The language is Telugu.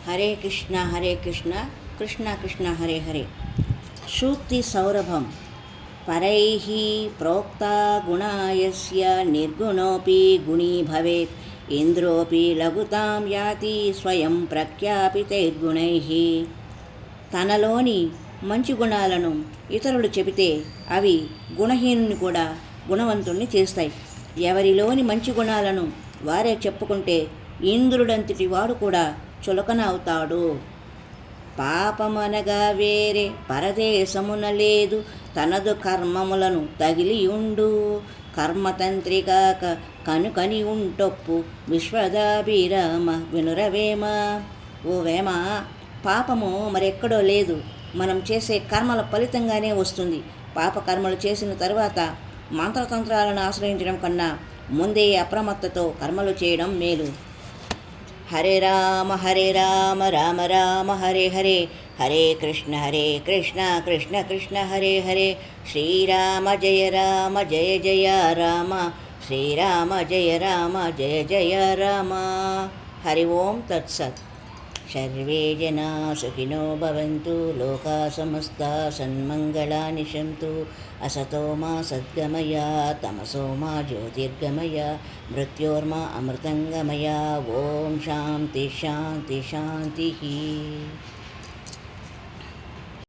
హరే కృష్ణ కృష్ణ కృష్ణ హరే హరే. సూక్తి సౌరభం. పరైః ప్రోక్తా గుణాయస్య నిర్గుణోపి గుణీ భవేత్ ఇంద్రోపి లఘుతాం యాతి స్వయం ప్రఖ్యాపితైర్గుణైః. తనలోని మంచి గుణాలను ఇతరులు చెబితే అవి గుణహీనుని కూడా గుణవంతుణ్ణి చేస్తాయి. ఎవరిలోని మంచి గుణాలను వారే చెప్పుకుంటే ఇంద్రుడంతటి వాడు కూడా చులకన అవుతాడు. పాపమనగా వేరే పరదేశమున లేదు, తనదు కర్మములను తగిలియుండు. కర్మతంత్రిగాక కనుకని ఉంటొప్పు విశ్వదాభిరామ వినురవేమ. ఓ వేమ, పాపము మరెక్కడో లేదు, మనం చేసే కర్మల ఫలితంగానే వస్తుంది. పాపకర్మలు చేసిన తరువాత మంత్రతంత్రాలను ఆశ్రయించడం కన్నా ముందే అప్రమత్తతో కర్మలు చేయడం మేలు. హరే రామ రామ రామ హరే హరే, హరే కృష్ణ కృష్ణ కృష్ణ హరే హరే. శ్రీరామ జయ జయ రామ, శ్రీరామ జయ జయ రామ. హరి ఓం తత్సత్. సర్వే జనా సుఖినో భవంతు, లోకా సమస్తా సన్మంగళాని సంతు. అసతో మా సద్గమయ, తమసో మా జ్యోతిర్గమయ, మృత్యోర్మా అమృతంగమయ. ఓం శాంతి శాంతి శాంతి.